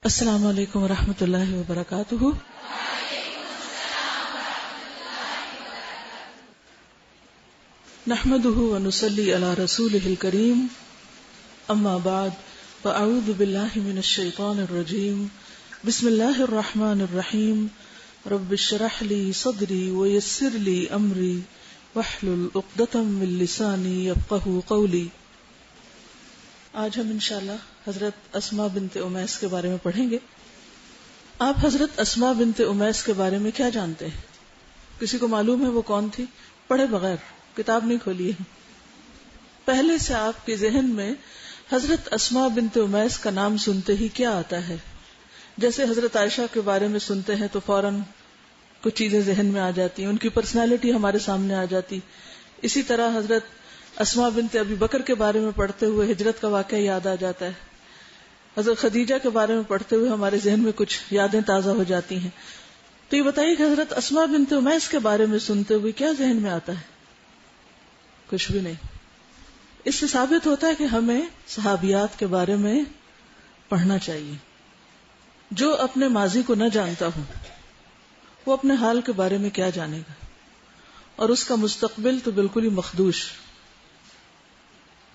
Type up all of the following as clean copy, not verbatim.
السلام علیکم ورحمۃ اللہ وبرکاتہ۔ نحمده ونصلي على رسوله الكريم، اما بعد فاعوذ باللہ من الشیطان الرجیم، بسم اللہ الرحمن الرحیم، رب اشرح لي صدری ويسر لي امری واحلل عقدۃ من لسانی یفقهوا قولی۔ آج ہم انشاءاللہ حضرت اسماء بنت امیس کے بارے میں پڑھیں گے۔ آپ حضرت اسماء بنت امیس کے بارے میں کیا جانتے ہیں؟ کسی کو معلوم ہے وہ کون تھی؟ پڑھے بغیر کتاب نہیں کھولی ہے۔ پہلے سے آپ کے ذہن میں حضرت اسماء بنت امیس کا نام سنتے ہی کیا آتا ہے؟ جیسے حضرت عائشہ کے بارے میں سنتے ہیں تو فوراً کچھ چیزیں ذہن میں آ جاتی ہیں، ان کی پرسنالٹی ہمارے سامنے آ جاتی۔ اسی طرح حضرت اسماء بنت ابی بکر کے بارے میں پڑھتے ہوئے ہجرت کا واقعہ یاد آ جاتا ہے۔ حضرت خدیجہ کے بارے میں پڑھتے ہوئے ہمارے ذہن میں کچھ یادیں تازہ ہو جاتی ہیں۔ تو یہ بتائیے کہ حضرت اسماء بنت امیس کے بارے میں سنتے ہوئے کیا ذہن میں آتا ہے؟ کچھ بھی نہیں۔ اس سے ثابت ہوتا ہے کہ ہمیں صحابیات کے بارے میں پڑھنا چاہیے۔ جو اپنے ماضی کو نہ جانتا ہو وہ اپنے حال کے بارے میں کیا جانے گا، اور اس کا مستقبل تو بالکل ہی مخدوش۔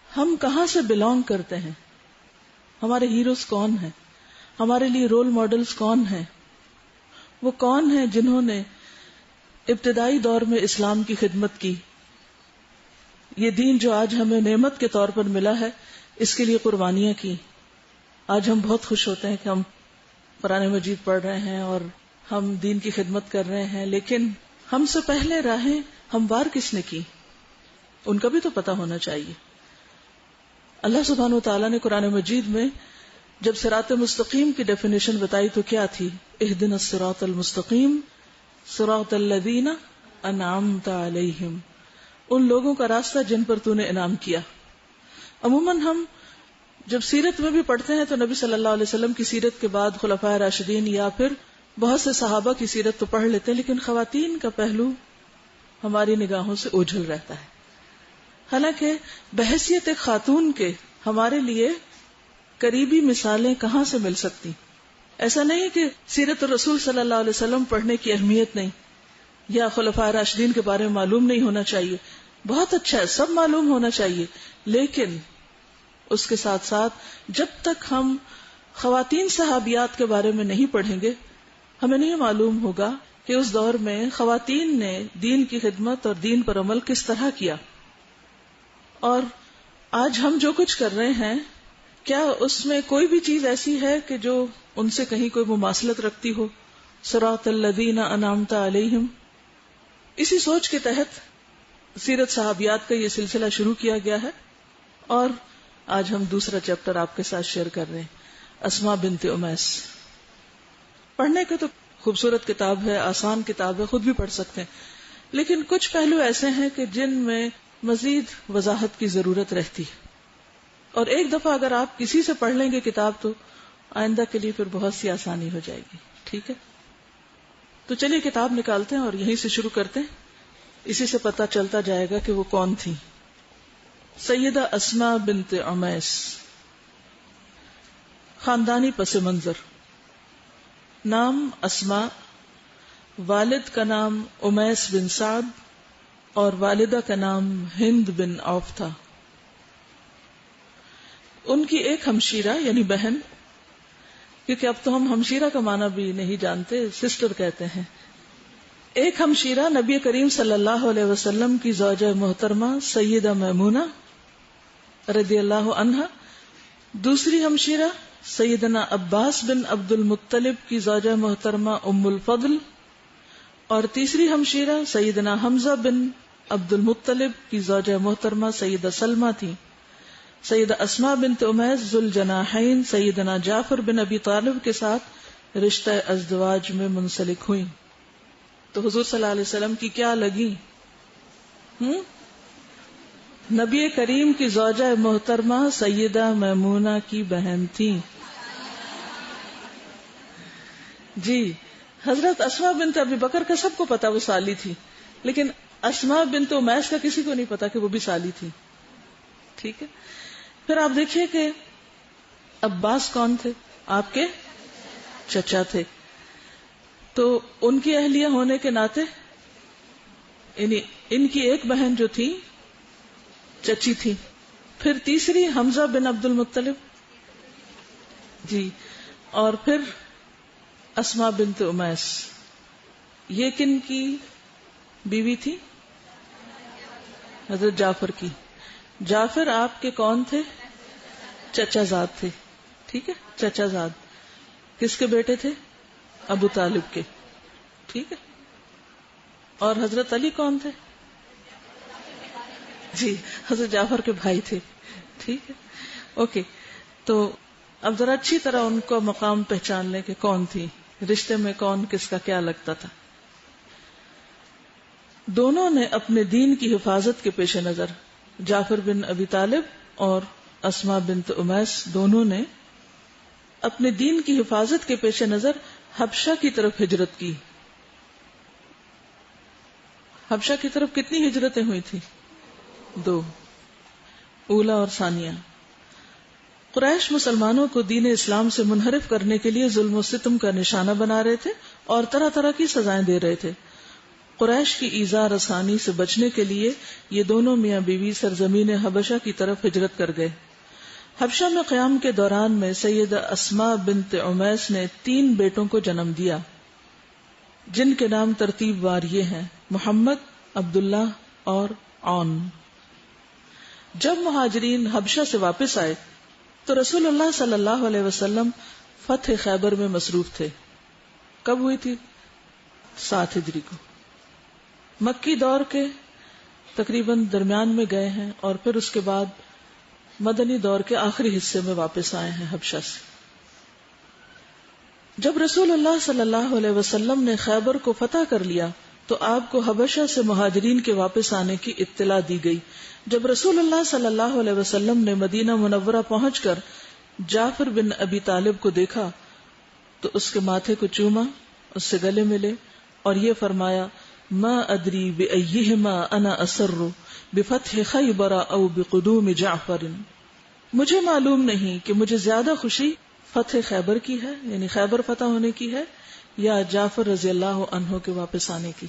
ہم کہاں سے بلانگ کرتے ہیں، ہمارے ہیروز کون ہیں، ہمارے لیے رول ماڈلز کون ہیں، وہ کون ہیں جنہوں نے ابتدائی دور میں اسلام کی خدمت کی، یہ دین جو آج ہمیں نعمت کے طور پر ملا ہے اس کے لیے قربانیاں کی۔ آج ہم بہت خوش ہوتے ہیں کہ ہم قرآن مجید پڑھ رہے ہیں اور ہم دین کی خدمت کر رہے ہیں، لیکن ہم سے پہلے راہیں ہموار کس نے کی، ان کا بھی تو پتہ ہونا چاہیے۔ اللہ سبحانہ وتعالیٰ نے قرآن مجید میں جب صراط مستقیم کی ڈیفینیشن بتائی تو کیا تھی؟ اہدنا الصراط المستقیم صراط الذین انعمت علیہم، ان لوگوں کا راستہ جن پر تو نے انعام کیا۔ عموماً ہم جب سیرت میں بھی پڑھتے ہیں تو نبی صلی اللہ علیہ وسلم کی سیرت کے بعد خلفائے راشدین یا پھر بہت سے صحابہ کی سیرت تو پڑھ لیتے ہیں، لیکن خواتین کا پہلو ہماری نگاہوں سے اوجھل رہتا ہے۔ حالانکہ بحیثیت ایک خاتون کے ہمارے لیے قریبی مثالیں کہاں سے مل سکتی؟ ایسا نہیں کہ سیرت الرسول صلی اللہ علیہ وسلم پڑھنے کی اہمیت نہیں، یا خلفائے راشدین کے بارے میں معلوم نہیں ہونا چاہیے، بہت اچھا ہے، سب معلوم ہونا چاہیے، لیکن اس کے ساتھ ساتھ جب تک ہم خواتین صحابیات کے بارے میں نہیں پڑھیں گے ہمیں نہیں معلوم ہوگا کہ اس دور میں خواتین نے دین کی خدمت اور دین پر عمل کس طرح کیا۔ اور آج ہم جو کچھ کر رہے ہیں کیا اس میں کوئی بھی چیز ایسی ہے کہ جو ان سے کہیں کوئی مماثلت رکھتی ہو؟ صراط الذین انعمت علیہم، اسی سوچ کے تحت سیرت صحابیات کا یہ سلسلہ شروع کیا گیا ہے، اور آج ہم دوسرا چیپٹر آپ کے ساتھ شیئر کر رہے ہیں، اسماء بنت امیس۔ پڑھنے کے تو خوبصورت کتاب ہے، آسان کتاب ہے، خود بھی پڑھ سکتے ہیں، لیکن کچھ پہلو ایسے ہیں کہ جن میں مزید وضاحت کی ضرورت رہتی ہے، اور ایک دفعہ اگر آپ کسی سے پڑھ لیں گے کتاب تو آئندہ کے لیے پھر بہت سی آسانی ہو جائے گی۔ ٹھیک ہے، تو چلیے کتاب نکالتے ہیں اور یہیں سے شروع کرتے ہیں، اسی سے پتہ چلتا جائے گا کہ وہ کون تھی۔ سیدہ اسماء بنت امیس، خاندانی پس منظر۔ نام اسماء، والد کا نام امیس بن سعد اور والدہ کا نام ہند بن عوف تھا۔ ان کی ایک ہمشیرہ یعنی بہن، کیونکہ اب تو ہم ہمشیرہ کا معنی بھی نہیں جانتے، سسٹر کہتے ہیں، ایک ہمشیرہ نبی کریم صلی اللہ علیہ وسلم کی زوجہ محترمہ سیدہ میمونہ رضی اللہ عنہا، دوسری ہمشیرہ سیدنا عباس بن عبد المطلب کی زوجہ محترمہ ام الفضل، اور تیسری ہمشیرہ سیدنا حمزہ بن عبد المطلب کی زوجہ محترمہ سیدہ سلمہ تھی۔ سیدہ اسماء بنت امیس ذو الجناحین سیدنا جعفر بن ابی طالب کے ساتھ رشتہ ازدواج میں منسلک ہوئیں۔ تو حضور صلی اللہ علیہ وسلم کی کیا لگی؟ نبی کریم کی زوجہ محترمہ سیدہ میمونہ کی بہن تھی۔ جی، حضرت اسماء بنت ابی بکر کا سب کو پتا وہ سالی تھی، لیکن اسماء بنت امیس کا کسی کو نہیں پتا کہ وہ بھی سالی تھی۔ ٹھیک ہے، پھر آپ دیکھیے کہ عباس کون تھے؟ آپ کے چچا تھے. تو ان کی اہلیہ ہونے کے ناطے یعنی ان کی ایک بہن جو تھی چچی تھی. پھر تیسری حمزہ بن عبد المطلب جی، اور پھر اسماء بنت امیس. یہ کن کی بیوی تھی؟ حضرت جعفر کی. جعفر آپ کے کون تھے؟ چچا زاد تھے. ٹھیک ہے، چچا زاد. کس کے بیٹے تھے؟ ابو طالب کے. ٹھیک ہے. اور حضرت علی کون تھے؟ جی، حضرت جعفر کے بھائی تھے. ٹھیک ہے، اوکے. تو اب ذرا اچھی طرح ان کو مقام پہچان لیں کہ کون تھی، رشتے میں کون کس کا کیا لگتا تھا. دونوں نے اپنے دین کی حفاظت کے پیش نظر، جعفر بن ابی طالب اور اسماء بنت امیس دونوں نے اپنے دین کی حفاظت کے پیش نظر حبشہ کی طرف ہجرت کی. حبشہ کی طرف کتنی ہجرتیں ہوئی تھی؟ 2، اولا اور ثانیہ. قریش مسلمانوں کو دین اسلام سے منحرف کرنے کے لیے ظلم و ستم کا نشانہ بنا رہے تھے اور طرح طرح کی سزائیں دے رہے تھے. قریش کی ایذا رسانی سے بچنے کے لیے یہ دونوں میاں بیوی سرزمین حبشہ کی طرف ہجرت کر گئے. حبشہ میں قیام کے دوران میں سیدہ اسماء بنت امیس نے 3 بیٹوں کو جنم دیا، جن کے نام ترتیب وار یہ ہیں: محمد، عبداللہ اور عون. جب مہاجرین حبشہ سے واپس آئے تو رسول اللہ صلی اللہ علیہ وسلم فتح خیبر میں مصروف تھے. کب ہوئی تھی؟ 7 ہجری کو. مکی دور کے تقریباً درمیان میں گئے ہیں اور پھر اس کے بعد مدنی دور کے آخری حصے میں واپس آئے ہیں حبشہ سے. جب رسول اللہ صلی اللہ علیہ وسلم نے خیبر کو فتح کر لیا تو آپ کو حبشہ سے مہاجرین کے واپس آنے کی اطلاع دی گئی. جب رسول اللہ صلی اللہ علیہ وسلم نے مدینہ منورہ پہنچ کر جعفر بن ابی طالب کو دیکھا تو اس کے ماتھے کو چوما، اس سے گلے ملے اور یہ فرمایا: ما ادری بأیہما انا اسر بفتح خیبر او بقدوم جعفر. مجھے معلوم نہیں کہ مجھے زیادہ خوشی فتح خیبر کی ہے، یعنی خیبر فتح ہونے کی ہے، یا جعفر رضی اللہ عنہ کے واپس آنے کی.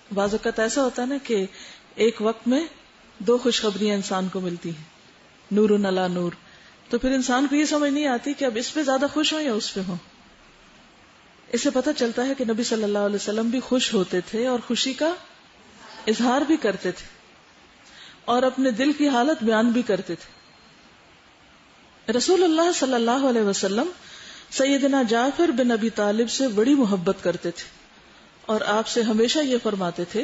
بعض اوقات ایسا ہوتا ہے نا کہ ایک وقت میں 2 خوشخبریاں انسان کو ملتی ہیں، نور علی نور. تو پھر انسان کو یہ سمجھ نہیں آتی کہ اب اس پہ زیادہ خوش ہوں یا اس پہ ہوں. اس سے پتہ چلتا ہے کہ نبی صلی اللہ علیہ وسلم بھی خوش ہوتے تھے اور خوشی کا اظہار بھی کرتے تھے اور اپنے دل کی حالت بیان بھی کرتے تھے. رسول اللہ صلی اللہ علیہ وسلم سیدنا جعفر بن ابی طالب سے بڑی محبت کرتے تھے اور آپ سے ہمیشہ یہ فرماتے تھے: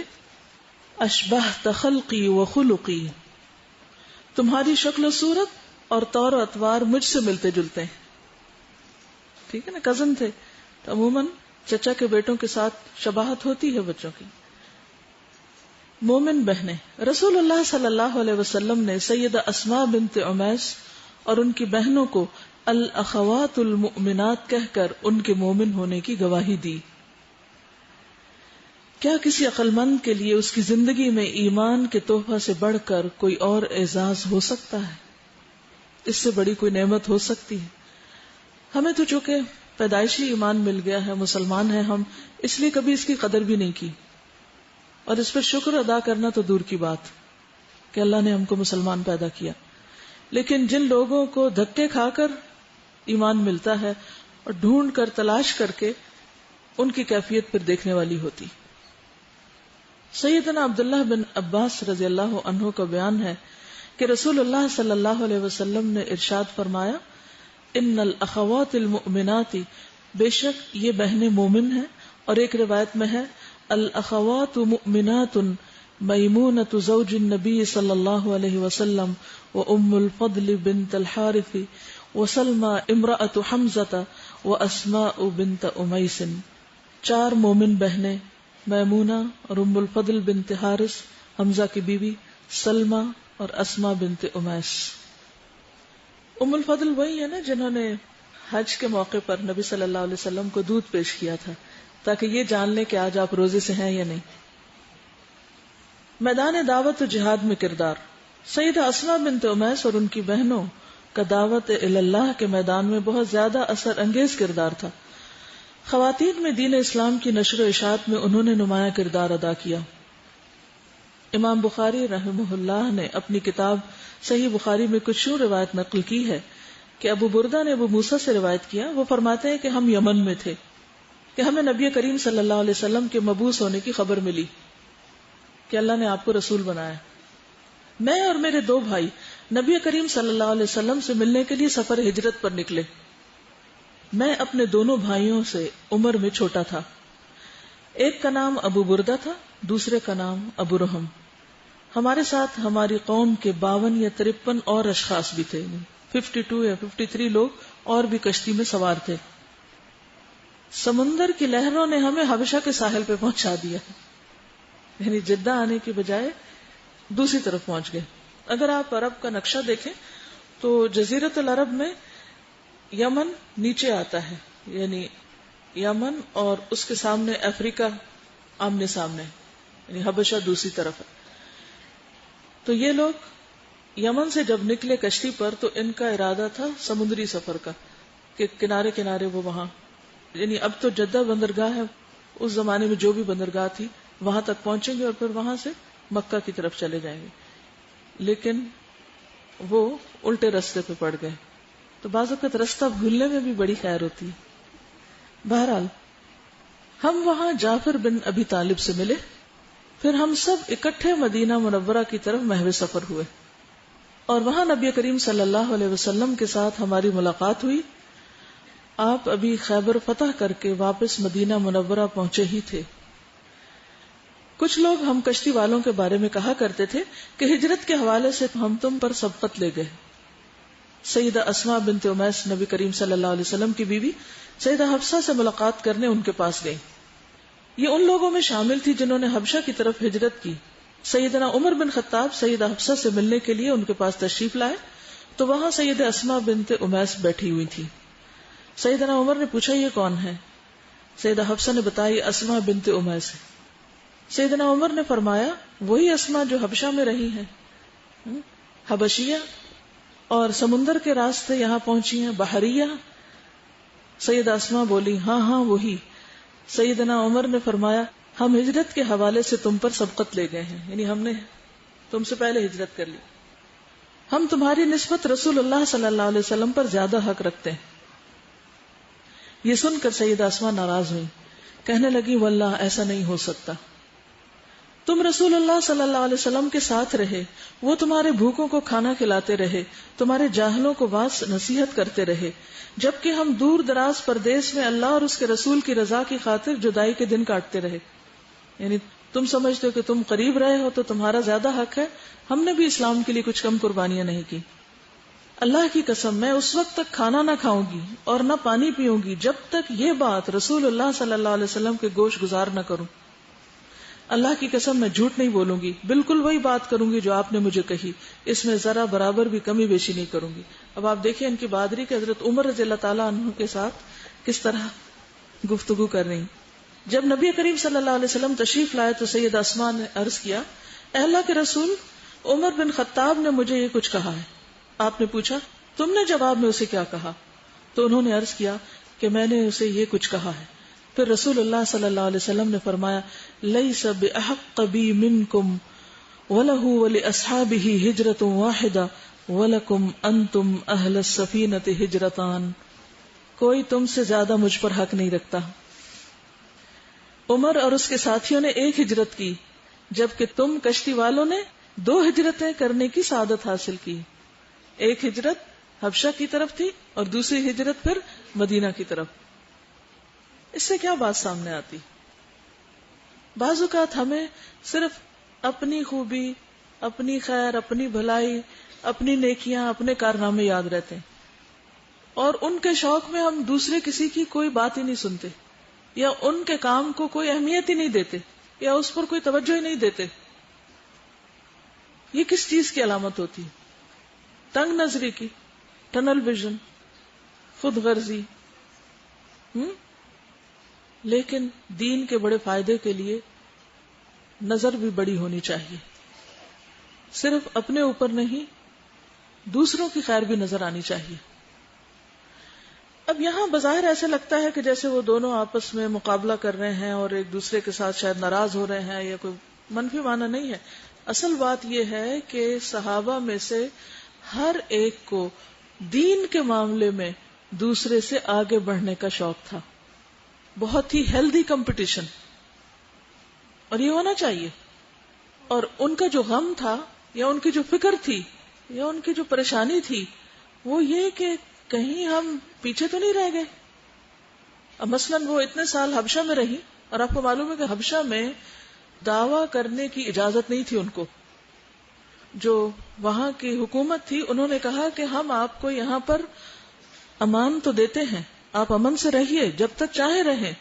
اشبہت خلقی و خلقی، تمہاری شکل و صورت اور طور و اطوار مجھ سے ملتے جلتے ہیں. ٹھیک ہے نا، کزن تھے تو عموماً چچا کے بیٹوں کے ساتھ شباہت ہوتی ہے بچوں کی. مومن بہنیں، رسول اللہ صلی اللہ علیہ وسلم نے سیدہ اسماء بنت امیس اور ان کی بہنوں کو الاخوات المؤمنات کہہ کر ان کے مومن ہونے کی گواہی دی. کیا کسی عقل مند کے لیے اس کی زندگی میں ایمان کے تحفہ سے بڑھ کر کوئی اور اعزاز ہو سکتا ہے؟ اس سے بڑی کوئی نعمت ہو سکتی ہے؟ ہمیں تو چونکہ پیدائشی ایمان مل گیا ہے، مسلمان ہیں ہم، اس لیے کبھی اس کی قدر بھی نہیں کی اور اس پر شکر ادا کرنا تو دور کی بات کہ اللہ نے ہم کو مسلمان پیدا کیا. لیکن جن لوگوں کو دھکے کھا کر ایمان ملتا ہے اور ڈھونڈ کر تلاش کر کے، ان کی کیفیت پھر دیکھنے والی ہوتی. سیدنا عبداللہ بن عباس رضی اللہ عنہ کا بیان ہے کہ رسول اللہ صلی اللہ علیہ وسلم نے ارشاد فرمایا: ان الاخوات المؤمنات، بے شک یہ بہنیں مومن ہیں. اور ایک روایت میں ہے: الاخوات مؤمنات میمونۃ زوج النبی صلی اللہ علیہ وسلم وام الفضل بنت الحارث وسلمى امرأة حمزة واسماء بنت امیس. 4 مومن بہنیں، میمونہ اور ام الفضل بنت حارث، حمزہ کی بیوی، سلمہ اور اسماء بنت امیس. ام الفضل وہی ہے نا جنہوں نے حج کے موقع پر نبی صلی اللہ علیہ وسلم کو دودھ پیش کیا تھا تاکہ یہ جان لیں کہ آج آپ روزے سے ہیں یا نہیں. میدان دعوت و جہاد میں کردار. سیدہ اسماء بنت امیس اور ان کی بہنوں کا دعوت اللہ کے میدان میں بہت زیادہ اثر انگیز کردار تھا. خواتین میں دین اسلام کی نشر و اشاعت میں انہوں نے نمایاں کردار ادا کیا. امام بخاری رحمہ اللہ نے اپنی کتاب صحیح بخاری میں کچھ یوں روایت نقل کی ہے کہ ابو بردہ نے ابو موسیٰ سے روایت کیا. وہ فرماتے ہیں کہ ہم یمن میں تھے کہ ہمیں نبی کریم صلی اللہ علیہ وسلم کے مبعوث ہونے کی خبر ملی کہ اللہ نے آپ کو رسول بنایا. میں اور میرے 2 بھائی نبی کریم صلی اللہ علیہ وسلم سے ملنے کے لیے سفر ہجرت پر نکلے. میں اپنے دونوں بھائیوں سے عمر میں چھوٹا تھا. ایک کا نام ابو بردہ تھا, دوسرے کا نام ابو رحم. ہمارے ساتھ ہماری قوم کے 52 یا 53 اور اشخاص بھی تھے, 52 یا 53 لوگ اور بھی کشتی میں سوار تھے. سمندر کی لہروں نے ہمیں حبشہ کے ساحل پہ پہنچا دیا, یعنی جدہ آنے کی بجائے دوسری طرف پہنچ گئے. اگر آپ عرب کا نقشہ دیکھیں تو جزیرت العرب میں یمن نیچے آتا ہے, یعنی یمن اور اس کے سامنے افریقہ آمنے سامنے, یعنی حبشہ دوسری طرف ہے. تو یہ لوگ یمن سے جب نکلے کشتی پر تو ان کا ارادہ تھا سمندری سفر کا, کہ کنارے کنارے وہ وہاں, یعنی اب تو جدہ بندرگاہ ہے, اس زمانے میں جو بھی بندرگاہ تھی وہاں تک پہنچیں گے اور پھر وہاں سے مکہ کی طرف چلے جائیں گے. لیکن وہ الٹے رستے پہ پڑ گئے, تو بعض اوقات رستہ بھولنے میں بھی بڑی خیر ہوتی ہے. بہرحال ہم وہاں جعفر بن ابی طالب سے ملے, پھر ہم سب اکٹھے مدینہ منورہ کی طرف محو سفر ہوئے, اور وہاں نبی کریم صلی اللہ علیہ وسلم کے ساتھ ہماری ملاقات ہوئی. آپ ابھی خیبر فتح کر کے واپس مدینہ منورہ پہنچے ہی تھے. کچھ لوگ ہم کشتی والوں کے بارے میں کہا کرتے تھے کہ ہجرت کے حوالے سے ہم تم پر سبقت لے گئے. سیدہ اسماء بنت امیس نبی کریم صلی اللہ علیہ وسلم کی بیوی سیدہ حفصہ سے ملاقات کرنے ان کے پاس گئی. یہ ان لوگوں میں شامل تھی جنہوں نے حبشہ کی طرف ہجرت کی. سیدنا عمر بن خطاب سیدہ حفصہ سے ملنے کے لیے ان کے پاس تشریف لائے تو وہاں سیدہ اسماء بنت امیس بیٹھی ہوئی تھی. سیدنا عمر نے پوچھا یہ کون ہے؟ سیدہ حفصہ نے بتایا اسماء بنت امیس ہے. سیدنا عمر نے فرمایا وہی اسماء جو حبشہ میں رہی ہیں, حبشیہ, اور سمندر کے راستے یہاں پہنچی ہیں, بحریہ. سیدہ اسماء بولی ہاں ہاں وہی. سیدنا عمر نے فرمایا ہم ہجرت کے حوالے سے تم پر سبقت لے گئے ہیں, یعنی ہم نے تم سے پہلے ہجرت کر لی. ہم تمہاری نسبت رسول اللہ صلی اللہ علیہ وسلم پر زیادہ حق رکھتے ہیں. یہ سن کر سیدہ اسماء ناراض ہوئی, کہنے لگی واللہ ایسا نہیں ہو سکتا. تم رسول اللہ صلی اللہ علیہ وسلم کے ساتھ رہے, وہ تمہارے بھوکوں کو کھانا کھلاتے رہے, تمہارے جاہلوں کو واعظ نصیحت کرتے رہے, جبکہ ہم دور دراز پردیس میں اللہ اور اس کے رسول کی رضا کی خاطر جدائی کے دن کاٹتے رہے. یعنی تم سمجھتے ہو کہ تم قریب رہے ہو تو تمہارا زیادہ حق ہے, ہم نے بھی اسلام کے لیے کچھ کم قربانیاں نہیں کی. اللہ کی قسم میں اس وقت تک کھانا نہ کھاؤں گی اور نہ پانی پیوں گی جب تک یہ بات رسول اللہ صلی اللہ علیہ وسلم کے گوش گزار نہ کروں. اللہ کی قسم میں جھوٹ نہیں بولوں گی, بالکل وہی بات کروں گی جو آپ نے مجھے کہی, اس میں ذرا برابر بھی کمی بیشی نہیں کروں گی. اب آپ دیکھیں ان کی بہادری کہ حضرت عمر رضی اللہ تعالیٰ عنہ کے ساتھ کس طرح گفتگو کر رہی. جب نبی کریم صلی اللہ علیہ وسلم تشریف لائے تو سیدہ اسماء نے عرض کیا اے اللہ کے رسول, عمر بن خطاب نے مجھے یہ کچھ کہا ہے. آپ نے پوچھا تم نے جواب میں اسے کیا کہا؟ تو انہوں نے عرض کیا کہ میں نے اسے یہ کچھ کہا ہے. پھر رسول اللہ صلی اللہ علیہ وسلم نے فرمایا لیس بأحق بی منکم وَلَهُ وَلِأَصْحَابِهِ هِجْرَةٌ وَاحِدَةٌ وَلَكُمْ أَنْتُمْ أَهْلَ السَّفِينَةِ هِجْرَتَانِ. کوئی تم سے زیادہ مجھ پر حق نہیں رکھتا. عمر اور اس کے ساتھیوں نے ایک ہجرت کی جبکہ تم کشتی والوں نے 2 ہجرتیں کرنے کی سعادت حاصل کی. ایک ہجرت حبشہ کی طرف تھی اور دوسری ہجرت پھر مدینہ کی طرف. اس سے کیا بات سامنے آتی؟ بعض اوقات ہمیں صرف اپنی خوبی, اپنی خیر, اپنی بھلائی, اپنی نیکیاں, اپنے کارنامے یاد رہتے ہیں, اور ان کے شوق میں ہم دوسرے کسی کی کوئی بات ہی نہیں سنتے, یا ان کے کام کو کوئی اہمیت ہی نہیں دیتے, یا اس پر کوئی توجہ ہی نہیں دیتے. یہ کس چیز کی علامت ہوتی ہے؟ تنگ نظری کی, ٹنل ویژن, خود غرضی. لیکن دین کے بڑے فائدے کے لیے نظر بھی بڑی ہونی چاہیے, صرف اپنے اوپر نہیں دوسروں کی خیر بھی نظر آنی چاہیے. اب یہاں بظاہر ایسے لگتا ہے کہ جیسے وہ دونوں آپس میں مقابلہ کر رہے ہیں اور ایک دوسرے کے ساتھ شاید ناراض ہو رہے ہیں، یا کوئی منفی معنی نہیں ہے. اصل بات یہ ہے کہ صحابہ میں سے ہر ایک کو دین کے معاملے میں دوسرے سے آگے بڑھنے کا شوق تھا. بہت ہی ہیلدی کمپٹیشن، اور یہ ہونا چاہیے. اور ان کا جو غم تھا یا ان کی جو فکر تھی یا ان کی جو پریشانی تھی وہ یہ کہ کہیں ہم پیچھے تو نہیں رہ گئے. اب مثلاً وہ اتنے سال حبشہ میں رہی، اور آپ کو معلوم ہے کہ حبشہ میں دعویٰ کرنے کی اجازت نہیں تھی ان کو. جو وہاں کی حکومت تھی انہوں نے کہا کہ ہم آپ کو یہاں پر امان تو دیتے ہیں، آپ امن سے رہیے، جب تک چاہے رہیں،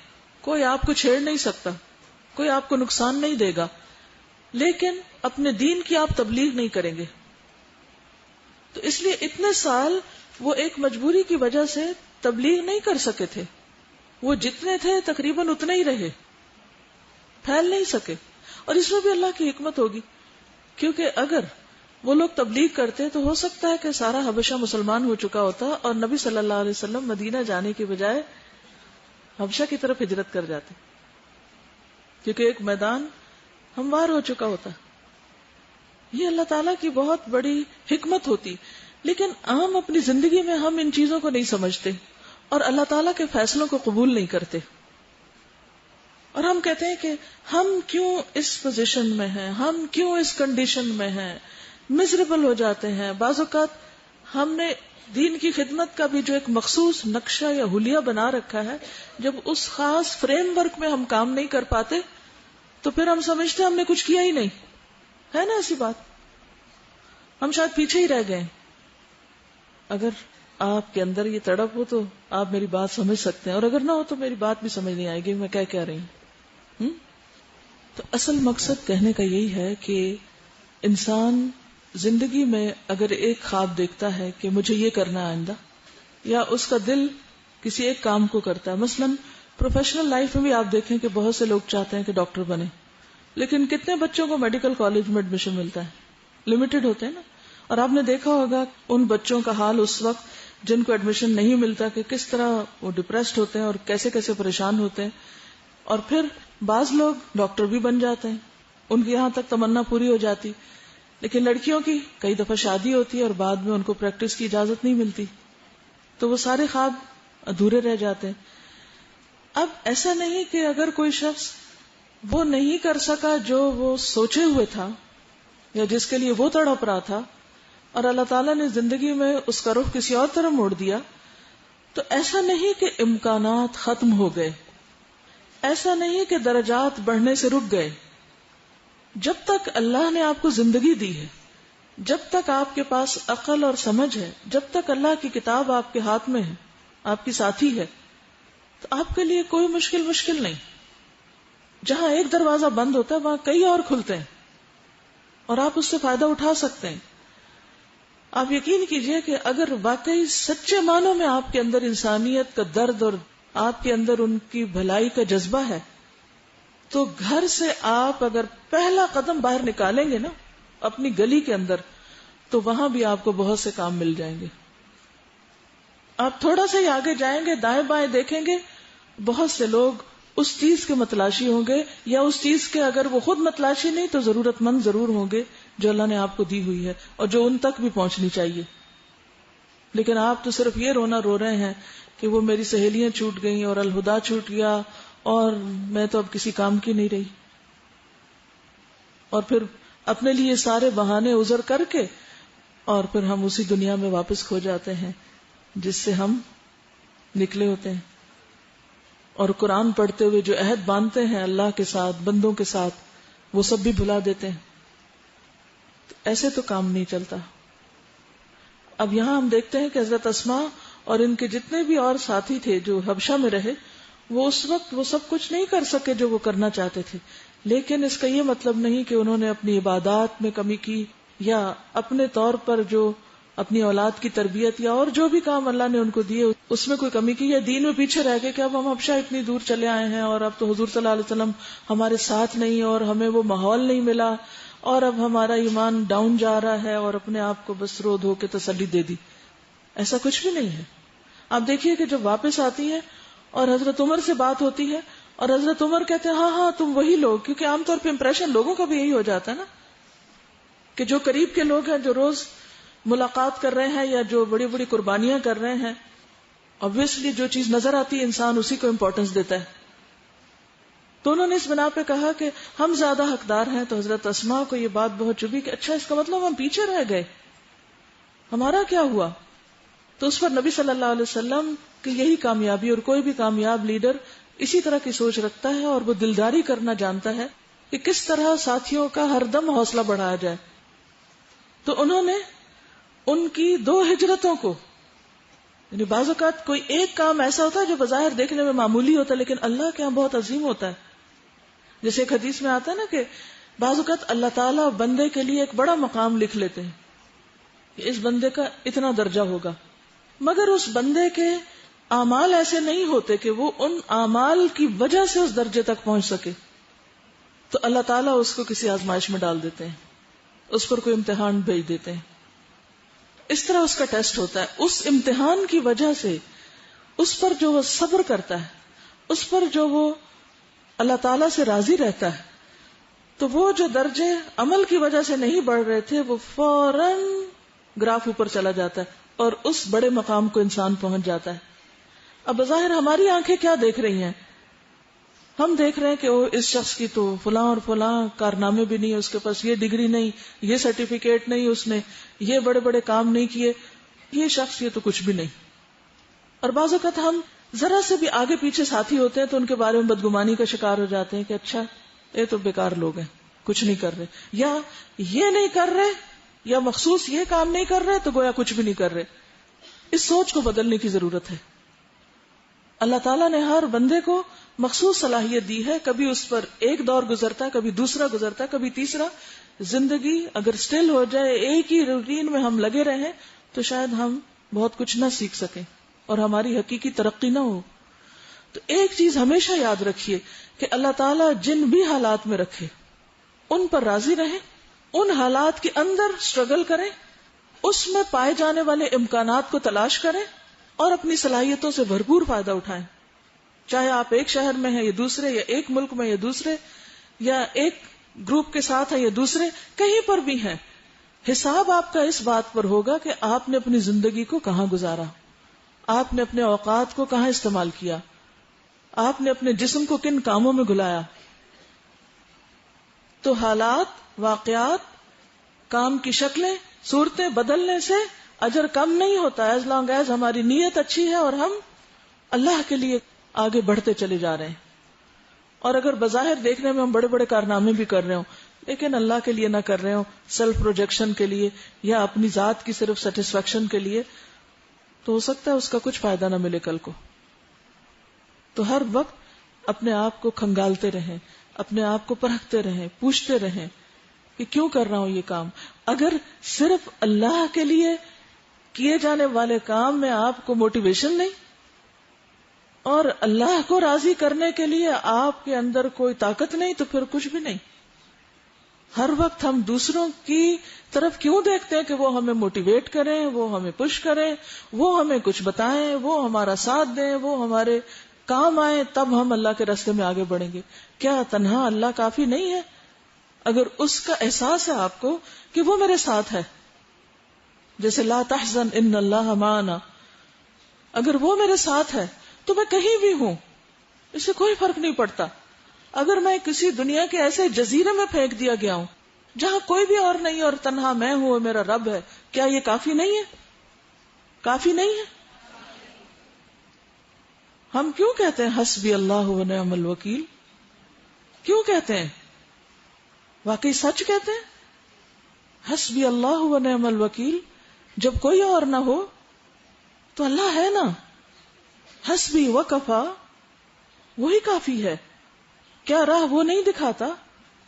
کوئی آپ کو چھیڑ نہیں سکتا، کوئی آپ کو نقصان نہیں دے گا، لیکن اپنے دین کی آپ تبلیغ نہیں کریں گے. تو اس لیے اتنے سال وہ ایک مجبوری کی وجہ سے تبلیغ نہیں کر سکے تھے. وہ جتنے تھے تقریباً اتنے ہی رہے، پھیل نہیں سکے. اور اس میں بھی اللہ کی حکمت ہوگی، کیونکہ اگر وہ لوگ تبلیغ کرتے تو ہو سکتا ہے کہ سارا حبشہ مسلمان ہو چکا ہوتا اور نبی صلی اللہ علیہ وسلم مدینہ جانے کے بجائے حبشہ کی طرف ہجرت کر جاتے، کیونکہ ایک میدان ہموار ہو چکا ہوتا. یہ اللہ تعالیٰ کی بہت بڑی حکمت ہوتی. لیکن عام اپنی زندگی میں ہم ان چیزوں کو نہیں سمجھتے اور اللہ تعالیٰ کے فیصلوں کو قبول نہیں کرتے، اور ہم کہتے ہیں کہ ہم کیوں اس پوزیشن میں ہیں، ہم کیوں اس کنڈیشن میں ہیں، مزریبل ہو جاتے ہیں. بعض اوقات ہم نے دین کی خدمت کا بھی جو ایک مخصوص نقشہ یا حلیہ بنا رکھا ہے، جب اس خاص فریم ورک میں ہم کام نہیں کر پاتے تو پھر ہم سمجھتے ہم نے کچھ کیا ہی نہیں. ہے نا ایسی بات؟ ہم شاید پیچھے ہی رہ گئے. اگر آپ کے اندر یہ تڑپ ہو تو آپ میری بات سمجھ سکتے ہیں، اور اگر نہ ہو تو میری بات بھی سمجھ نہیں آئے گی میں کیا رہی ہوں. تو اصل مقصد کہنے کا یہی ہے کہ انسان زندگی میں اگر ایک خواب دیکھتا ہے کہ مجھے یہ کرنا ہے آئندہ، یا اس کا دل کسی ایک کام کو کرتا ہے. مثلاً پروفیشنل لائف میں بھی آپ دیکھیں کہ بہت سے لوگ چاہتے ہیں کہ ڈاکٹر بنے، لیکن کتنے بچوں کو میڈیکل کالج میں ایڈمیشن ملتا ہے؟ لمیٹڈ ہوتے ہیں نا. اور آپ نے دیکھا ہوگا ان بچوں کا حال اس وقت جن کو ایڈمیشن نہیں ملتا کہ کس طرح وہ ڈپریسڈ ہوتے ہیں اور کیسے کیسے پریشان ہوتے ہیں. اور پھر بعض لوگ ڈاکٹر بھی بن جاتے ہیں، ان کی یہاں تک تمنا پوری ہو جاتی. لیکن لڑکیوں کی کئی دفعہ شادی ہوتی ہے اور بعد میں ان کو پریکٹس کی اجازت نہیں ملتی، تو وہ سارے خواب ادھورے رہ جاتے ہیں. اب ایسا نہیں کہ اگر کوئی شخص وہ نہیں کر سکا جو وہ سوچے ہوئے تھا یا جس کے لیے وہ تڑپ رہا تھا، اور اللہ تعالیٰ نے زندگی میں اس کا رخ کسی اور طرف موڑ دیا، تو ایسا نہیں کہ امکانات ختم ہو گئے، ایسا نہیں کہ درجات بڑھنے سے رک گئے. جب تک اللہ نے آپ کو زندگی دی ہے، جب تک آپ کے پاس عقل اور سمجھ ہے، جب تک اللہ کی کتاب آپ کے ہاتھ میں ہے، آپ کی ساتھی ہے، تو آپ کے لیے کوئی مشکل نہیں. جہاں ایک دروازہ بند ہوتا ہے وہاں کئی اور کھلتے ہیں اور آپ اس سے فائدہ اٹھا سکتے ہیں. آپ یقین کیجئے کہ اگر واقعی سچے معنوں میں آپ کے اندر انسانیت کا درد اور آپ کے اندر ان کی بھلائی کا جذبہ ہے، تو گھر سے آپ اگر پہلا قدم باہر نکالیں گے نا اپنی گلی کے اندر، تو وہاں بھی آپ کو بہت سے کام مل جائیں گے. آپ تھوڑا سا ہی آگے جائیں گے، دائیں بائیں دیکھیں گے، بہت سے لوگ اس چیز کے متلاشی ہوں گے، یا اس چیز کے اگر وہ خود متلاشی نہیں تو ضرورت مند ضرور ہوں گے جو اللہ نے آپ کو دی ہوئی ہے اور جو ان تک بھی پہنچنی چاہیے. لیکن آپ تو صرف یہ رونا رو رہے ہیں کہ وہ میری سہیلیاں چھوٹ گئیں اور الہدا چھوٹ گیا اور میں تو اب کسی کام کی نہیں رہی. اور پھر اپنے لیے سارے بہانے عذر کر کے اور پھر ہم اسی دنیا میں واپس کھو جاتے ہیں جس سے ہم نکلے ہوتے ہیں. اور قرآن پڑھتے ہوئے جو عہد باندھتے ہیں اللہ کے ساتھ، بندوں کے ساتھ، وہ سب بھی بھلا دیتے ہیں. ایسے تو کام نہیں چلتا. اب یہاں ہم دیکھتے ہیں کہ حضرت اسماء اور ان کے جتنے بھی اور ساتھی تھے جو حبشہ میں رہے، وہ اس وقت وہ سب کچھ نہیں کر سکے جو وہ کرنا چاہتے تھے. لیکن اس کا یہ مطلب نہیں کہ انہوں نے اپنی عبادات میں کمی کی یا اپنے طور پر جو اپنی اولاد کی تربیت یا اور جو بھی کام اللہ نے ان کو دیے اس میں کوئی کمی کی، یا دین میں پیچھے رہ گئے کہ اب ہم حبشہ اتنی دور چلے آئے ہیں اور اب تو حضور صلی اللہ علیہ وسلم ہمارے ساتھ نہیں اور ہمیں وہ ماحول نہیں ملا اور اب ہمارا ایمان ڈاؤن جا رہا ہے اور اپنے آپ کو بس رو دھو کے تسلی دے دی. ایسا کچھ بھی نہیں ہے. آپ دیکھیے کہ جب واپس آتی ہے اور حضرت عمر سے بات ہوتی ہے اور حضرت عمر کہتے ہیں ہاں تم وہی لوگ, کیونکہ عام طور پہ امپریشن لوگوں کا بھی یہی ہو جاتا ہے نا کہ جو قریب کے لوگ ہیں, جو روز ملاقات کر رہے ہیں یا جو بڑی بڑی قربانیاں کر رہے ہیں, obviously جو چیز نظر آتی ہے انسان اسی کو امپورٹنس دیتا ہے. تو انہوں نے اس بنا پہ کہا کہ ہم زیادہ حقدار ہیں. تو حضرت اسماء کو یہ بات بہت چبھی کہ اچھا اس کا مطلب ہم پیچھے رہ گئے, ہمارا کیا ہوا؟ تو اس پر نبی صلی اللہ علیہ وسلم کی یہی کامیابی, اور کوئی بھی کامیاب لیڈر اسی طرح کی سوچ رکھتا ہے اور وہ دلداری کرنا جانتا ہے کہ کس طرح ساتھیوں کا ہر دم حوصلہ بڑھایا جائے. تو انہوں نے ان کی 2 ہجرتوں کو, یعنی بعض اوقات کوئی ایک کام ایسا ہوتا ہے جو بظاہر دیکھنے میں معمولی ہوتا ہے لیکن اللہ کے یہاں بہت عظیم ہوتا ہے. جیسے ایک حدیث میں آتا ہے نا کہ بعض اوقات اللہ تعالیٰ بندے کے لیے ایک بڑا مقام لکھ لیتے ہیں کہ اس بندے کا اتنا درجہ ہوگا, مگر اس بندے کے اعمال ایسے نہیں ہوتے کہ وہ ان اعمال کی وجہ سے اس درجے تک پہنچ سکے. تو اللہ تعالیٰ اس کو کسی آزمائش میں ڈال دیتے ہیں, اس پر کوئی امتحان بھیج دیتے ہیں, اس طرح اس کا ٹیسٹ ہوتا ہے. اس امتحان کی وجہ سے اس پر جو وہ صبر کرتا ہے, اس پر جو وہ اللہ تعالیٰ سے راضی رہتا ہے, تو وہ جو درجے عمل کی وجہ سے نہیں بڑھ رہے تھے وہ فوراً گراف اوپر چلا جاتا ہے اور اس بڑے مقام کو انسان پہنچ جاتا ہے. اب بظاہر ہماری آنکھیں کیا دیکھ رہی ہیں؟ ہم دیکھ رہے ہیں کہ اس شخص کی تو فلاں اور فلاں کارنامے بھی نہیں, اس کے پاس یہ ڈگری نہیں, یہ سرٹیفکیٹ نہیں, اس نے یہ بڑے بڑے کام نہیں کیے, یہ شخص یہ تو کچھ بھی نہیں. اور بعض اوقات ہم ذرا سے بھی آگے پیچھے ساتھی ہوتے ہیں تو ان کے بارے میں بدگمانی کا شکار ہو جاتے ہیں کہ اچھا یہ تو بیکار لوگ ہیں, کچھ نہیں کر رہے, یا یہ نہیں کر رہے, یا مخصوص یہ کام نہیں کر رہے تو گویا کچھ بھی نہیں کر رہے. اس سوچ کو بدلنے کی ضرورت ہے. اللہ تعالیٰ نے ہر بندے کو مخصوص صلاحیت دی ہے. کبھی اس پر ایک دور گزرتا ہے, کبھی دوسرا گزرتا ہے, کبھی تیسرا. زندگی اگر سٹل ہو جائے, ایک ہی روٹین میں ہم لگے رہیں تو شاید ہم بہت کچھ نہ سیکھ سکیں اور ہماری حقیقی ترقی نہ ہو. تو ایک چیز ہمیشہ یاد رکھیے کہ اللہ تعالیٰ جن بھی حالات میں رکھے ان پر راضی رہیں, ان حالات کے اندر اسٹرگل کریں, اس میں پائے جانے والے امکانات کو تلاش کریں اور اپنی صلاحیتوں سے بھرپور فائدہ اٹھائیں. چاہے آپ ایک شہر میں ہیں یا دوسرے, یا ایک ملک میں یا دوسرے, یا ایک گروپ کے ساتھ ہیں یا دوسرے, کہیں پر بھی ہیں, حساب آپ کا اس بات پر ہوگا کہ آپ نے اپنی زندگی کو کہاں گزارا, آپ نے اپنے اوقات کو کہاں استعمال کیا, آپ نے اپنے جسم کو کن کاموں میں گلایا. تو حالات, واقعات, کام کی شکلیں, صورتیں بدلنے سے اجر کم نہیں ہوتا, ایز لانگ ایز ہماری نیت اچھی ہے اور ہم اللہ کے لیے آگے بڑھتے چلے جا رہے ہیں. اور اگر بظاہر دیکھنے میں ہم بڑے بڑے کارنامے بھی کر رہے ہوں لیکن اللہ کے لیے نہ کر رہے ہوں, سیلف پروجیکشن کے لیے یا اپنی ذات کی صرف سیٹسفیکشن کے لیے, تو ہو سکتا ہے اس کا کچھ فائدہ نہ ملے کل کو. تو ہر وقت اپنے آپ کو کھنگالتے رہیں, اپنے آپ کو پرکھتے رہیں, پوچھتے رہیں کہ کیوں کر رہا ہوں یہ کام. اگر صرف اللہ کے لیے کیے جانے والے کام میں آپ کو موٹیویشن نہیں اور اللہ کو راضی کرنے کے لیے آپ کے اندر کوئی طاقت نہیں تو پھر کچھ بھی نہیں. ہر وقت ہم دوسروں کی طرف کیوں دیکھتے ہیں کہ وہ ہمیں موٹیویٹ کریں, وہ ہمیں پش کریں, وہ ہمیں کچھ بتائیں, وہ ہمارا ساتھ دیں, وہ ہمارے کام آئیں, تب ہم اللہ کے راستے میں آگے بڑھیں گے. کیا تنہا اللہ کافی نہیں ہے؟ اگر اس کا احساس ہے آپ کو کہ وہ میرے ساتھ ہے, جیسے لا تحزن ان اللہ معنا, اگر وہ میرے ساتھ ہے تو میں کہیں بھی ہوں, اس سے کوئی فرق نہیں پڑتا. اگر میں کسی دنیا کے ایسے جزیرے میں پھینک دیا گیا ہوں جہاں کوئی بھی اور نہیں اور تنہا میں ہوں اور میرا رب ہے, کیا یہ کافی نہیں ہے؟ کافی نہیں ہے. ہم کیوں کہتے ہیں حسبی اللہ و نعم الوکیل؟ کیوں کہتے ہیں؟ واقعی سچ کہتے ہیں حسبی اللہ و نعم الوکیل. جب کوئی اور نہ ہو تو اللہ ہے نا, حسبی وکفا, وہی کافی ہے. کیا راہ وہ نہیں دکھاتا؟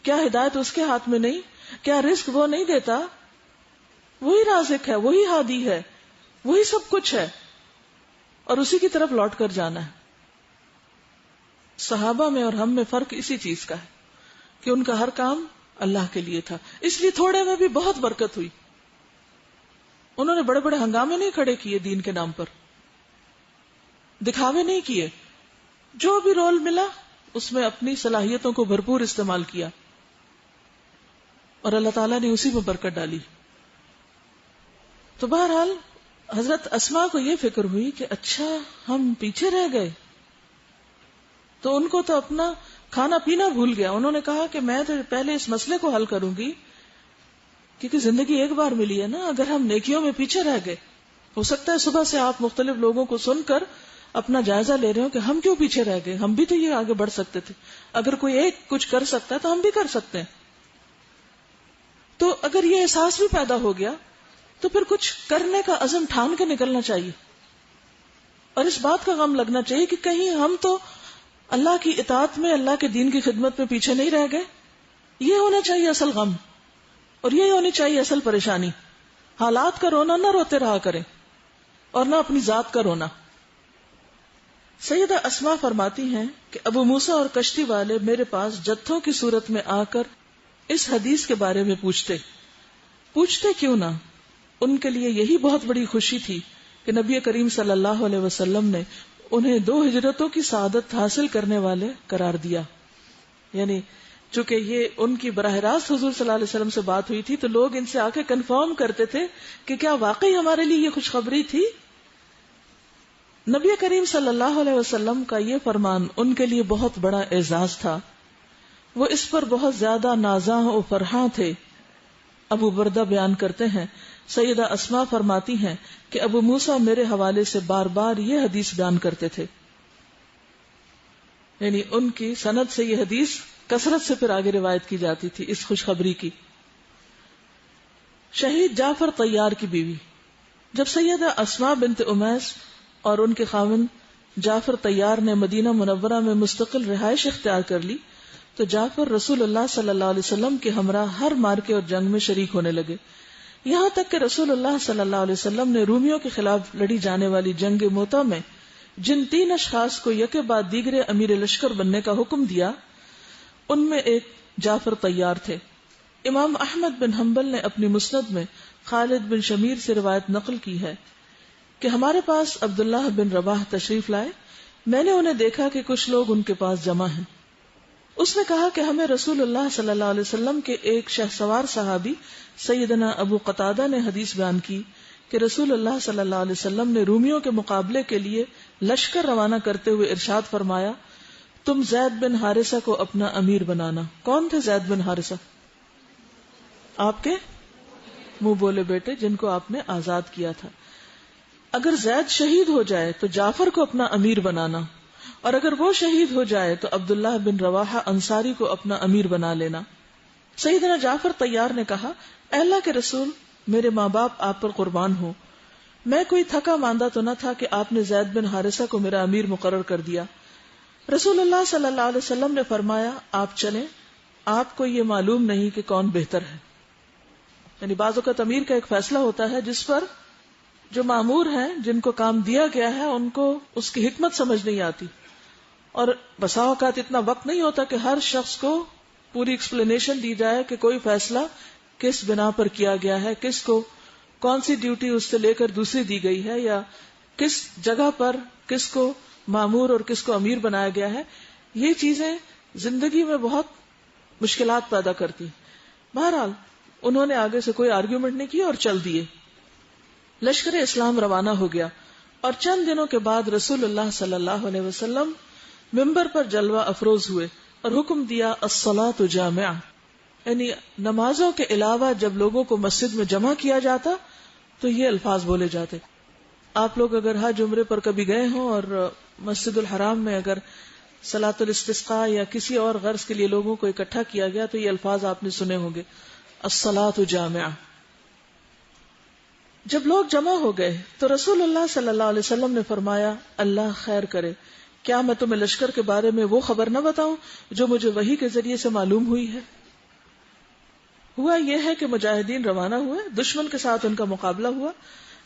کیا ہدایت اس کے ہاتھ میں نہیں؟ کیا رزق وہ نہیں دیتا؟ وہی رازق ہے, وہی ہادی ہے, وہی سب کچھ ہے, اور اسی کی طرف لوٹ کر جانا ہے. صحابہ میں اور ہم میں فرق اسی چیز کا ہے کہ ان کا ہر کام اللہ کے لیے تھا، اس لیے تھوڑے میں بھی بہت برکت ہوئی. انہوں نے بڑے بڑے ہنگامے نہیں کھڑے کیے دین کے نام پر، دکھاوے نہیں کیے، جو بھی رول ملا اس میں اپنی صلاحیتوں کو بھرپور استعمال کیا اور اللہ تعالیٰ نے اسی میں برکت ڈالی. تو بہرحال حضرت اسماء کو یہ فکر ہوئی کہ اچھا ہم پیچھے رہ گئے، تو ان کو تو اپنا کھانا پینا بھول گیا. انہوں نے کہا کہ میں تو پہلے اس مسئلے کو حل کروں گی، کیونکہ زندگی ایک بار ملی ہے نا. اگر ہم نیکیوں میں پیچھے رہ گئے، ہو سکتا ہے صبح سے آپ مختلف لوگوں کو سن کر اپنا جائزہ لے رہے ہو کہ ہم کیوں پیچھے رہ گئے، ہم بھی تو یہ آگے بڑھ سکتے تھے. اگر کوئی ایک کچھ کر سکتا ہے تو ہم بھی کر سکتے ہیں. تو اگر یہ احساس بھی پیدا ہو گیا تو پھر کچھ کرنے کا عزم ٹھان کے نکلنا چاہیے، اور اس بات کا غم لگنا چاہیے کہ کہیں ہم تو اللہ کی اطاعت میں، اللہ کے دین کی خدمت میں پیچھے نہیں رہ گئے. یہ ہونا چاہیے اصل غم، اور یہ ہونی چاہیے اصل پریشانی. حالات کا رونا نہ روتے رہا کریں، اور نہ اپنی ذات کا رونا. سیدہ اسماء فرماتی ہیں کہ ابو موسیٰ اور کشتی والے میرے پاس جتھوں کی صورت میں آ کر اس حدیث کے بارے میں پوچھتے کیوں نہ. ان کے لیے یہی بہت بڑی خوشی تھی کہ نبی کریم صلی اللہ علیہ وسلم نے انہیں 2 ہجرتوں کی سعادت حاصل کرنے والے قرار دیا. یعنی چونکہ یہ ان کی براہ راست حضور صلی اللہ علیہ وسلم سے بات ہوئی تھی، تو لوگ ان سے آ کے کنفرم کرتے تھے کہ کیا واقعی ہمارے لیے یہ خوشخبری تھی. نبی کریم صلی اللہ علیہ وسلم کا یہ فرمان ان کے لیے بہت بڑا اعزاز تھا. وہ اس پر بہت زیادہ نازاں و فرحاں تھے. ابو بردہ بیان کرتے ہیں، سیدہ اسماء فرماتی ہیں کہ ابو موسیٰ میرے حوالے سے بار بار یہ حدیث بیان کرتے تھے. یعنی ان کی سند سے یہ حدیث کثرت سے پھر آگے روایت کی جاتی تھی اس خوشخبری کی. شہید جعفر طیار کی بیوی. جب سیدہ اسماء بنت امیس اور ان کے خاوند جعفر طیار نے مدینہ منورہ میں مستقل رہائش اختیار کر لی تو جعفر رسول اللہ صلی اللہ علیہ وسلم کے ہمراہ ہر مارکے اور جنگ میں شریک ہونے لگے، یہاں تک کہ رسول اللہ صلی اللہ علیہ وسلم نے رومیوں کے خلاف لڑی جانے والی جنگ موتا میں جن 3 اشخاص کو یکے بعد دیگرے امیر لشکر بننے کا حکم دیا، ان میں ایک جعفر طیار تھے. امام احمد بن حنبل نے اپنی مسند میں خالد بن شمیر سے روایت نقل کی ہے کہ ہمارے پاس عبداللہ بن رواح تشریف لائے. میں نے انہیں دیکھا کہ کچھ لوگ ان کے پاس جمع ہیں. اس نے کہا کہ ہمیں رسول اللہ صلی اللہ علیہ وسلم کے ایک شہسوار صحابی سیدنا ابو قتادہ نے حدیث بیان کی کہ رسول اللہ صلی اللہ علیہ وسلم نے رومیوں کے مقابلے کے لیے لشکر روانہ کرتے ہوئے ارشاد فرمایا، تم زید بن حارثہ کو اپنا امیر بنانا. کون تھے زید بن حارثہ؟ آپ کے منہ بولے بیٹے جن کو آپ نے آزاد کیا تھا. اگر زید شہید ہو جائے تو جعفر کو اپنا امیر بنانا، اور اگر وہ شہید ہو جائے تو عبداللہ بن رواحہ انصاری کو اپنا امیر بنا لینا. سیدنا جعفر طیار نے کہا، اے اللہ کے رسول، میرے ماں باپ آپ پر قربان ہوں، میں کوئی تھکا ماندہ تو نہ تھا کہ آپ نے زید بن حارثہ کو میرا امیر مقرر کر دیا. رسول اللہ صلی اللہ علیہ وسلم نے فرمایا، آپ چلیں، آپ کو یہ معلوم نہیں کہ کون بہتر ہے. یعنی بعض اوقات امیر کا ایک فیصلہ ہوتا ہے جس پر جو مامور ہیں، جن کو کام دیا گیا ہے، ان کو اس کی حکمت سمجھ نہیں آتی، اور بسا اوقات اتنا وقت نہیں ہوتا کہ ہر شخص کو پوری ایکسپلینیشن دی جائے کہ کوئی فیصلہ کس بنا پر کیا گیا ہے، کس کو کون سی ڈیوٹی اس سے لے کر دوسری دی گئی ہے، یا کس جگہ پر کس کو مامور اور کس کو امیر بنایا گیا ہے. یہ چیزیں زندگی میں بہت مشکلات پیدا کرتی. بہرحال انہوں نے آگے سے کوئی آرگیومنٹ نہیں کی اور چل دیے. لشکر اسلام روانہ ہو گیا، اور چند دنوں کے بعد رسول اللہ صلی اللہ علیہ وسلم منبر پر جلوہ افروز ہوئے اور حکم دیا الصلاۃ جامعہ، یعنی نمازوں کے علاوہ جب لوگوں کو مسجد میں جمع کیا جاتا تو یہ الفاظ بولے جاتے. آپ لوگ اگر حج عمرے پر کبھی گئے ہوں اور مسجد الحرام میں اگر صلاۃ الاستسقاء یا کسی اور غرض کے لیے لوگوں کو اکٹھا کیا گیا تو یہ الفاظ آپ نے سنے ہوں گے، الصلاۃ جامعہ. جب لوگ جمع ہو گئے تو رسول اللہ صلی اللہ علیہ وسلم نے فرمایا، اللہ خیر کرے، کیا میں تمہیں لشکر کے بارے میں وہ خبر نہ بتاؤں جو مجھے وحی کے ذریعے سے معلوم ہوئی ہے؟ ہوا یہ ہے کہ مجاہدین روانہ ہوئے، دشمن کے ساتھ ان کا مقابلہ ہوا.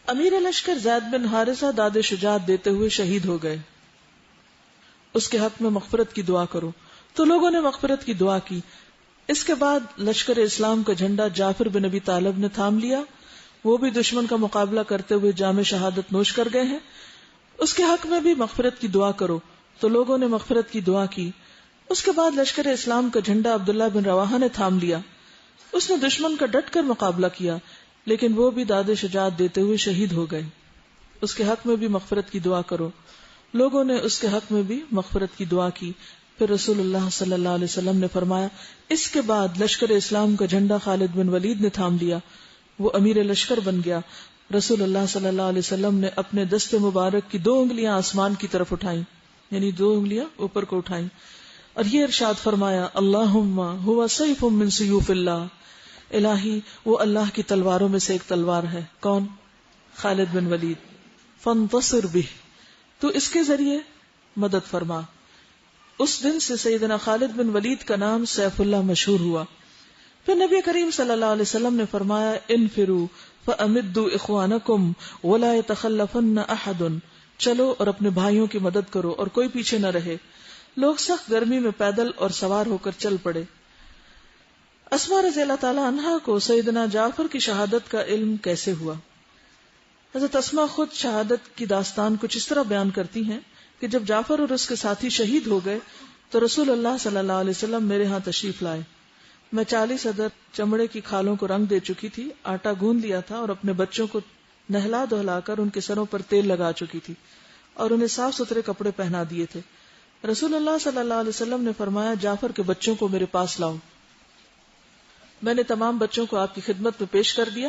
امیر لشکر زید بن حارثہ داد شجاعت دیتے ہوئے شہید ہو گئے. اس کے حق میں مغفرت کی دعا کرو. تو لوگوں نے مغفرت کی دعا کی. اس کے بعد لشکر اسلام کا جھنڈا جعفر بن ابی طالب نے تھام لیا. وہ بھی دشمن کا مقابلہ کرتے ہوئے جام شہادت نوش کر گئے ہیں. اس کے حق میں بھی مغفرت کی دعا کرو. تو لوگوں نے مغفرت کی دعا کی. اس کے بعد لشکر اسلام کا جھنڈا عبداللہ بن رواحہ نے تھام لیا. اس نے دشمن کا ڈٹ کر مقابلہ کیا، لیکن وہ بھی داد شجاعت دیتے ہوئے شہید ہو گئے. اس کے حق میں بھی مغفرت کی دعا کرو. لوگوں نے اس کے حق میں بھی مغفرت کی دعا کی. پھر رسول اللہ صلی اللہ علیہ وسلم نے فرمایا، اس کے بعد لشکر اسلام کا جھنڈا خالد بن ولید نے تھام لیا. وہ امیر لشکر بن گیا. رسول اللہ صلی اللہ علیہ وسلم نے اپنے دست مبارک کی 2 انگلیاں آسمان کی طرف اٹھائیں، یعنی 2 انگلیاں اوپر کو اٹھائیں، اور یہ ارشاد فرمایا، اللہم ہوا سیف من سیوف اللہ، الہی وہ اللہ کی تلواروں میں سے ایک تلوار ہے. کون؟ خالد بن ولید. فانتصر بہ، تو اس کے ذریعے مدد فرما. اس دن سے سیدنا خالد بن ولید کا نام سیف اللہ مشہور ہوا. پھر نبی کریم صلی اللہ علیہ وسلم نے فرمایا، انفروا فامدوا اخوانکم ولا يتخلفن احد، چلو اور اپنے بھائیوں کی مدد کرو اور کوئی پیچھے نہ رہے. لوگ سخت گرمی میں پیدل اور سوار ہو کر چل پڑے. اسماء رضی اللہ تعالی عنہا کو سیدنا جعفر کی شہادت کا علم کیسے ہوا؟ حضرت اسماء خود شہادت کی داستان کچھ اس طرح بیان کرتی ہیں کہ جب جعفر اور اس کے ساتھی شہید ہو گئے تو رسول اللہ صلی اللہ علیہ وسلم میرے ہاں تشریف لائے. میں 40 عدد چمڑے کی کھالوں کو رنگ دے چکی تھی، آٹا گوندھ لیا تھا اور اپنے بچوں کو نہلا دہلا کر ان کے سروں پر تیل لگا چکی تھی اور انہیں صاف ستھرے کپڑے پہنا دیے تھے. رسول اللہ صلی اللہ علیہ وسلم نے فرمایا، جعفر کے بچوں کو میرے پاس لاؤ. میں نے تمام بچوں کو آپ کی خدمت میں پیش کر دیا.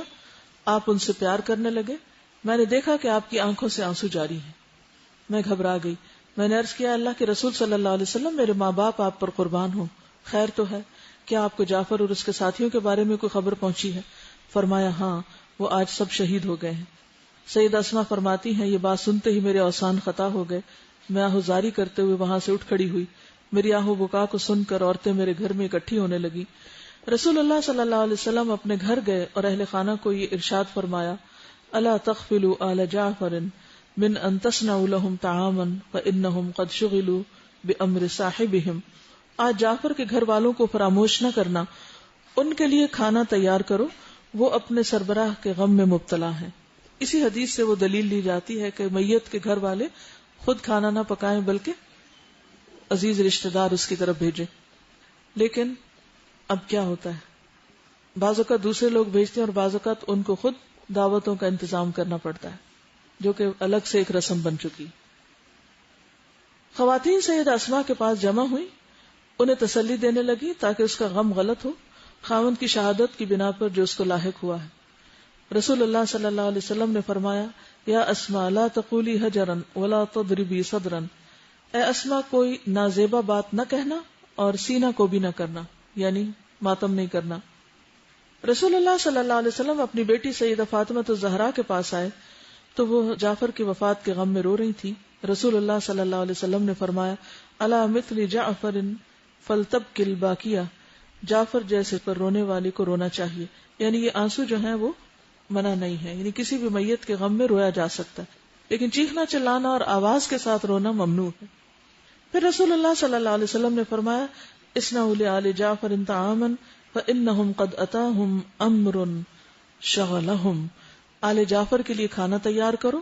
آپ ان سے پیار کرنے لگے. میں نے دیکھا کہ آپ کی آنکھوں سے آنسو جاری ہیں. میں گھبرا گئی. میں نے عرض کیا، اللہ کے رسول صلی اللہ علیہ وسلم، میرے ماں باپ آپ پر قربان ہوں، خیر تو ہے؟ کیا آپ کو جعفر اور اس کے ساتھیوں کے بارے میں کوئی خبر پہنچی ہے؟ فرمایا، ہاں، وہ آج سب شہید ہو گئے ہیں. سیدہ اسماء فرماتی ہیں، یہ بات سنتے ہی میرے اوسان خطا ہو گئے. میں آہوزاری کرتے ہوئے وہاں سے اٹھ کھڑی ہوئی. میری آہو بکا کو سن کر عورتیں میرے گھر میں اکٹھی ہونے لگی. رسول اللہ صلی اللہ علیہ وسلم اپنے گھر گئے اور اہل خانہ کو یہ ارشاد فرمایا، الا تغفلوا آل جعفر من ان تصنعوا لهم طعاما فانهم قد شغلوا بامر صاحبهم. آج جعفر کے گھر والوں کو فراموش نہ کرنا، ان کے لیے کھانا تیار کرو، وہ اپنے سربراہ کے غم میں مبتلا ہیں. اسی حدیث سے وہ دلیل لی جاتی ہے کہ میت کے گھر والے خود کھانا نہ پکائیں بلکہ عزیز رشتہ دار اس کی طرف بھیجیں. لیکن اب کیا ہوتا ہے، بعض اوقات دوسرے لوگ بھیجتے ہیں اور بعض اوقات ان کو خود دعوتوں کا انتظام کرنا پڑتا ہے، جو کہ الگ سے ایک رسم بن چکی. خواتین سیدہ اسماء کے پاس جمع ہوئی، انہیں تسلی دینے لگی تاکہ اس کا غم غلط ہو خاوند کی شہادت کی بنا پر جو اس کو لاحق ہوا ہے. رسول اللہ صلی اللہ علیہ وسلم نے فرمایا، یا اسماء لا تقولی حجرا ولا تضربی صدرا، اے اسماء کوئی نازیبا بات نہ کہنا اور سینہ کو بھی نہ کرنا، یعنی ماتم نہیں کرنا. رسول اللہ صلی اللہ علیہ وسلم اپنی بیٹی سیدہ فاطمہ الزہرا کے پاس آئے تو وہ جعفر کی وفات کے غم میں رو رہی تھی. رسول اللہ صلی اللہ علیہ وسلم نے فرمایا، الا مثل جعفر فلتبکی الباکیہ، جعفر جیسے پر رونے والی کو رونا چاہیے. یعنی یہ آنسو جو ہیں وہ منع نہیں ہے، یعنی کسی بھی میت کے غم میں رویا جا سکتا ہے، لیکن چیخنا چلانا اور آواز کے ساتھ رونا ممنوع ہے. پھر رسول اللہ صلی اللہ علیہ وسلم نے فرمایا، اصنعوا لآل جعفر طعاما فإنهم قد أتاهم أمر شغلهم، آل جعفر کے لیے کھانا تیار کرو